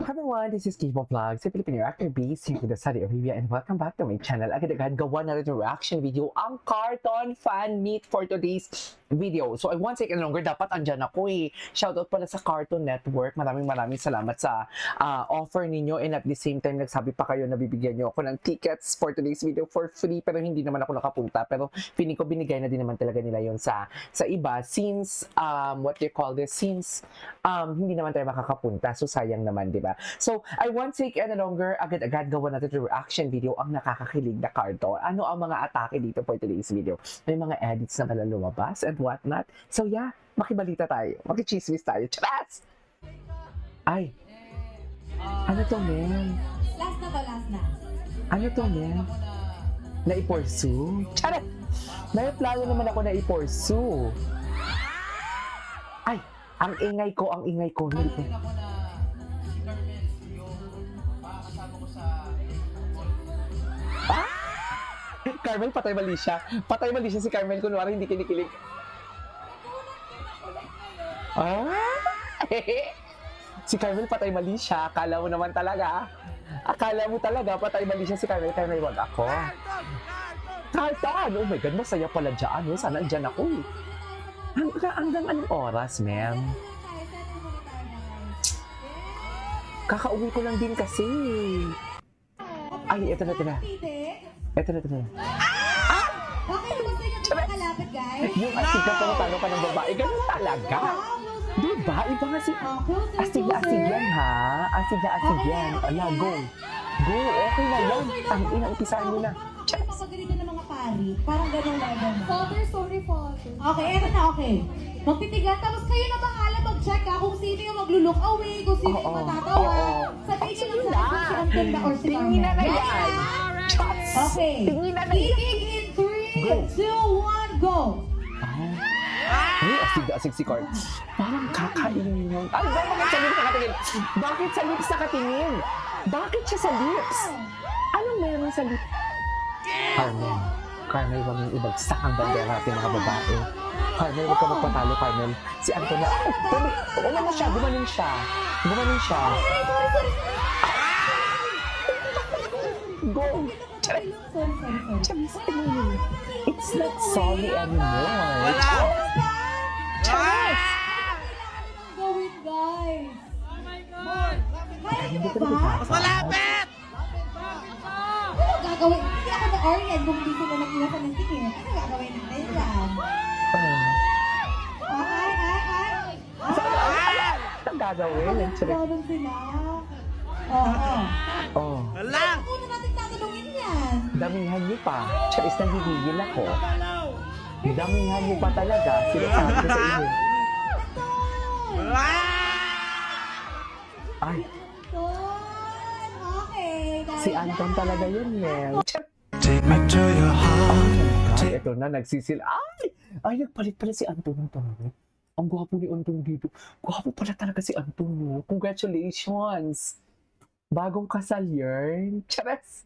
Everyone, this is Kibo Vlog, sa Filipino Actor Base here with Saudi Arabia, and welcome back to my channel. Agad-agad gawa na rin yung reaction video, ang Cartoon Fan Meet for today's video. So I won't take any longer, dapat andyan ako eh. Shoutout pala sa Cartoon Network, maraming salamat sa offer ninyo, and at the same time, nagsabi pa kayo na bibigyan nyo ako ng tickets for today's video for free, pero hindi naman ako nakapunta. Pero feeling ko binigay na din naman talaga nila yon sa iba, since, what do you call this, since hindi naman tayo makakapunta, so sayang naman, di ba? So, I won't take any longer, agad-agad gawa natin yung reaction video, ang nakakakilig na cartoon. Ano ang mga atake dito for today's video? May mga edits na pala lumabas and whatnot. So yeah, makibalita tayo, makichismis tayo. Charas! Ay! Ano to, men? Last na. Ano to, men? Na-i-pursue? Charas! May plano naman ako na i-pursue. Ay! Ang ingay ko. Hindi ko. Carmel, patay mali siya. Patay mali siya si Carmel. Kunwari, hindi kinikilig. Si Carmel, patay mali siya. Akala mo naman talaga. Patay mali siya si Carmel. Carmel, wag ako. Cartoon! Oh my God, masaya pala dyan. Oh. Sana andyan ako eh. Hanggang anong oras, ma'am? Kakauwi ko lang din kasi. Ay, eto na. Bakit naman tayo nakakalapit, guys? Yung asig ka talo ka ng babae, ganun talaga. Diba? Iba nga si... Asig yan, ha? Asig yan. Ala, go. Go, okay na yan. Tangin ang umpisahan mo na. Papagaling ng mga pari. Parang ganun level na. Father. Okay, eto na, okay. Magtitigan, tapos kayo na bahala mag-check kung sino yung maglulook away, kung sino yung matatawa. Sabihin nyo lang sa si Antenda or si Carmen. Tingin na yan. Shots! Okay. Tingin na yan. Tingin in 3, 2, 1, go! Ay, asig si Card. Parang kakainin mo. Ay, bakit sa lips nakatingin? Bakit siya sa lips? Anong meron sa lips? Carmel, huwag mong ibagsak ang bandera natin mga babae. Carmel, huwag ka magpatalo, Carmel. Si Anton na, gumanon siya. Go! Sorry. It's not sorry anymore. Charas! Gawin, guys! Oh my God! Kaya Hindi niyo ko na ba? bibasa. Malapit! Ano gagawin? Hindi ako na-orient kung hindi sila nag-iwasan ng tingin. Ano gagawin natin dyan? Ang gagawin? Ganun sila. Oo. Oh, Hala! Una natin tatanungin yan. damihan niyo pa. Charis, nagigigil ako. Damihan niyo pa talaga. Sinasabi ko sa inyo. Ay, Anton! Okay. si Anton talaga yun, Mel. Take me to your heart. Ay, ito na, nagsisil. Ay, nagpalit pala si Anton ng tanong. Ang gwapo ni Anton dito. Gwapo pala talaga si Anton, no? Congratulations! Bagong kasal yarn. Charas!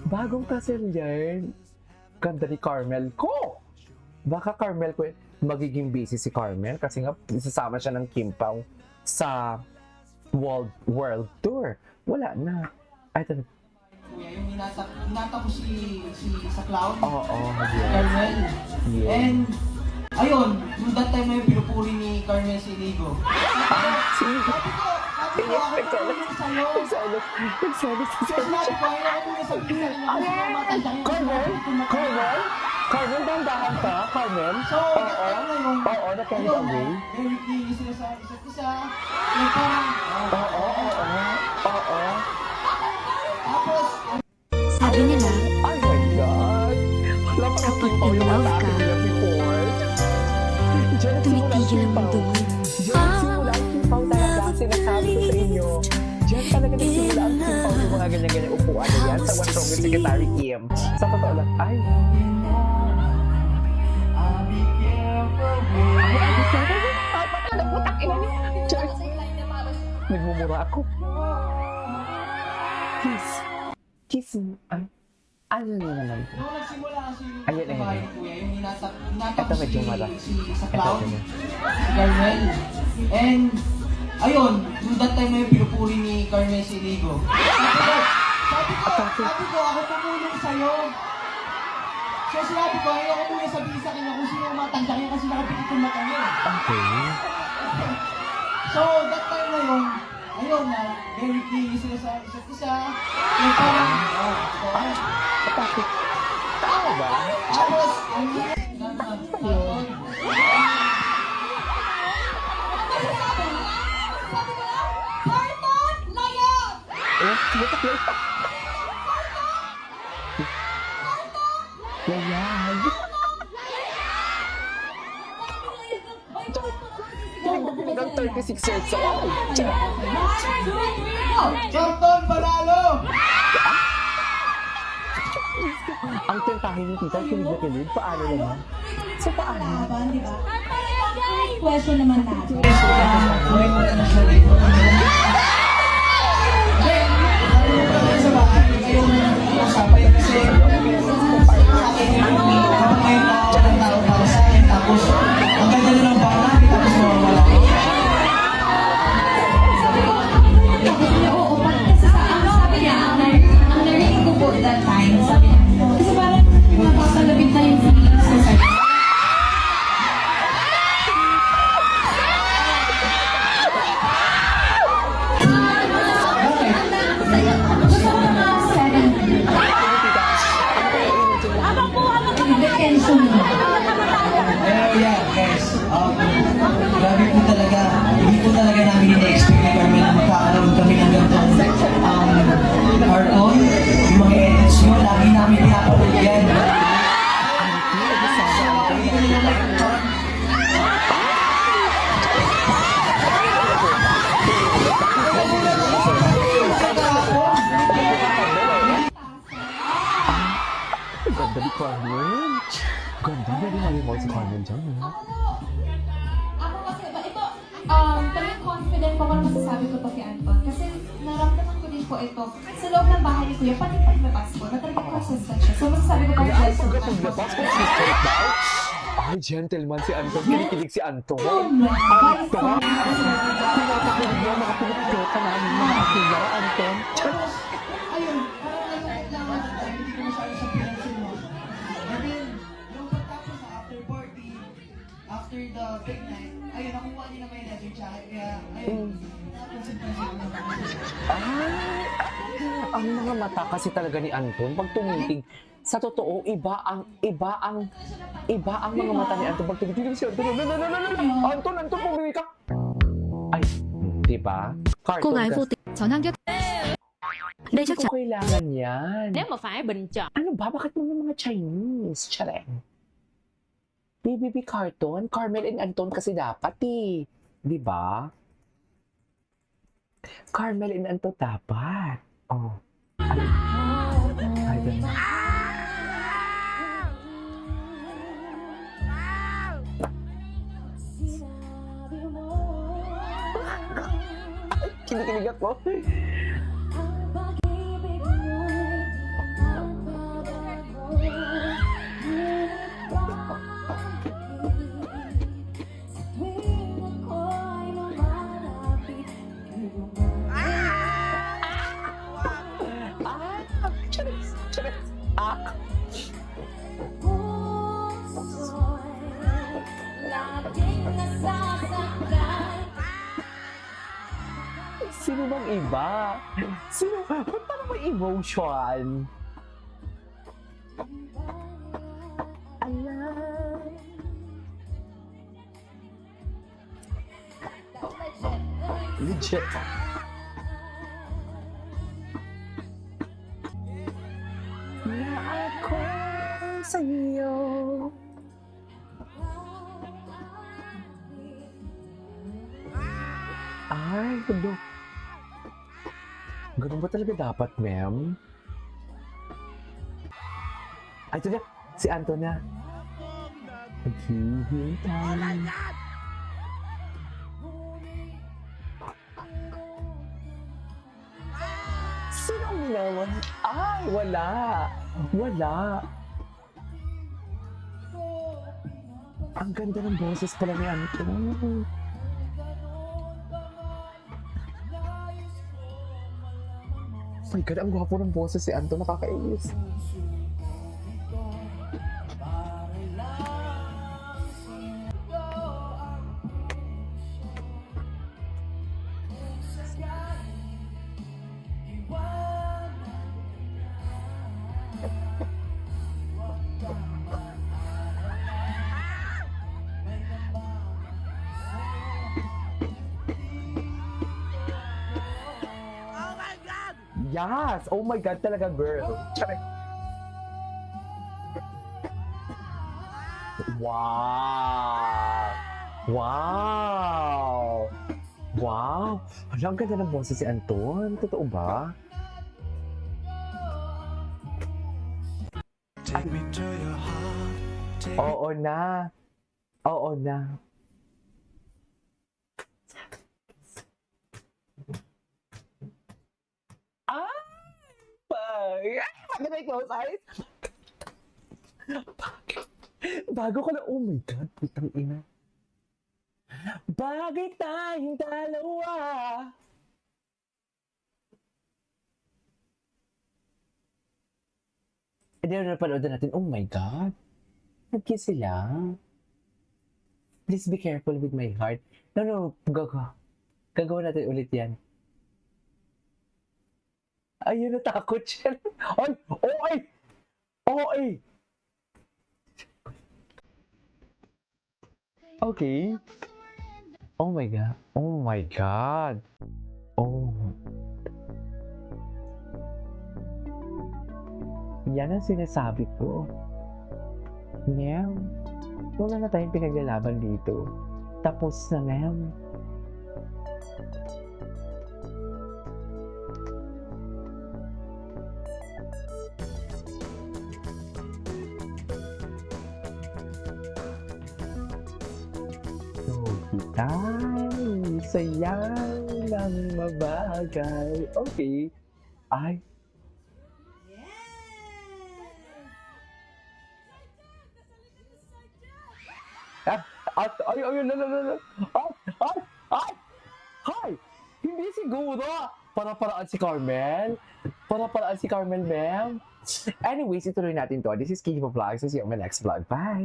Bagong kasal yarn. Ganda ni Carmel ko! Baka Carmel ko, magiging busy si Carmel kasi nga sasama siya ng Kim Pao sa World Tour. Wala na. Ay, ito na. Kuya, yung hinata ko si sa cloud, Oo, yeah. Carmel. Yeah. And, ayun, yung that time na yung pinupuri ni Carmel si Ligo. Sige. Sabi ko, ako pinupuri sa'yo. Nagsabi. Kasi sinabi ko, ayaw ko na sabihin na mga matanda yung Carmel, dahan ka, Carmel. So, ayun, Oo, na-carried away. very clingy sila sa isa't isa. Yung parang, Oo. tapos, Sabi nila, Oh my God! Wala pa Kapag Kim Pao yung in love atake ka, nila before. Diyan tumitigil ang nagsimula mundo mo. ang Kim Pao talaga. Sinasabi ko sa inyo. Diyan talaga nagsimula ang Kim Pao yung mga ganyan-ganyan upuan na yan sa What's Wrong with Secretary Kim. Sa totoo lang. Ay, nagmumura ako. Kiss me. Ay, ano na naman ito? nung nagsimula kasi yung Ayun, babae ayun. ko, kuya, yung hinata Ito ko medyo mara. si sa Ito, cloud, ito. si Carmel. And, Ayun, nung that time na yung pinupuri ni Carmen Siligo. Sabi ko, ako tumulong sa'yo. So sinabi ko, ayoko muna sabihin sa kanya kung sino ang matanda kanya kasi nakapikit yung mata niya. Okay. So that time na yun, ayun na, very key sila sa isa't isa. Yung parang, Bakit? Tama ba? tapos, ang hirap na Carton. Sabi ko lang, Carton, layas! Eh, butak lang. Yan. Hanggang 36 years old. Carton, panalo! Ang tentahin ni tita, kilig na kilig. Paano naman? So, paano? Laban, di ba? Question naman natin. Ulit-ulit na siya rin. Sa bahay, kayo usapay kasi ngayon ako ng tao para sa akin. Tapos, ang ganda na ng bala, tapos mawawala. Oo, kasi sabi niya, ang narinig ko po that time, sabi niya, kasi parang napakalapit na yung feelings ko sa'yo. Gusto ko ng mga 7. Detention mo. Yeah, guys. Grabe po talaga. Hindi po talaga namin ina-expect ni Carmen na magkakaroon kami ng ganitong Carton. Yung mga edits nyo, lagi namin pinapanood yan. Ganda ni Carmen. Ganda na rin ang mo si Carmen dyan. Ako kasi, ito, talagang confident po ako na masasabi ko to kay Anton. Kasi naramdaman ko din po ito sa loob ng bahay ni Kuya, pati paglabas po, na talagang consistent siya. So masasabi ko po Ay, dyan sa paglabas ko si Straight daw. Ay, gentleman si Anton. Kinikilig si Anton. Anton! Pinatakilig mo, makapinig ka namin mga akila, Anton. Ayun, parang kailangan hindi ko masyado sa pinansin mo. And then, yung pagtapos sa after party, after the big night, ayun, nakuha niya na may letter jacket. Kaya, ayun, napansin-pansin ko naman. Ang mga mata kasi talaga ni Anton, pag tumitig, sa totoo, iba ang mga mata ni Anton. Pag tumitig si Anton, Anton, pumili ka. Ay, di ba? Carton cô gái vô kasi. tình cháu năng nhất đây chắc Hindi chắn ko kailangan yan. Nếu mà phải bình chọn Ano ba? Bakit mga Chinese? Chareng. BBB Carton, Carmel and Anton kasi dapat eh. Di ba? Carmel and Anton dapat. Oh. Ay, ganun. Kinikilig ako. Charis, charis. Sino bang iba? Sino? Ba't parang may emotion? Alam. Legit. Na ako sa iyo. Ay, gulo. Ganun ba talaga dapat, ma'am? Ay, ito na. Si Anton na. Naghihintay. Sino ang minawan? Ay, wala. Wala. Ang ganda ng boses pala ni Anton. my God, ang gwapo ng boses si Anton. Nakakainis. Yes! Oh my God, talaga, girl. Charay. Wow! Wow! Wow! Hala, ang ganda ng boses si Anton. Totoo ba? Take me to your heart. Take me Oo na. Oo na. Ah! Can I close eyes? Bago ko na, oh my God, putang ina. Bagay tayong dalawa. E di napanood natin, oh my God. Nag-kiss sila. Please be careful with my heart. No, gagawa natin ulit yan. Ayun, natakot siya. Ay! Oy! Oy! Okay. Oh my God. Oh my God. Oh. Yan ang sinasabi ko. Ma'am, wala na tayong pinaglalaban dito. Tapos na, ma'am. So, kita'y sayang ng mabagay. Okay. Ay. No. Ay! Hi! Hindi siguro! Para-paraan si Carmel. Para-paraan si Carmel, ma'am. Anyways, ituloy natin to. This is Katie Vlogs. See you on my next vlog. Bye!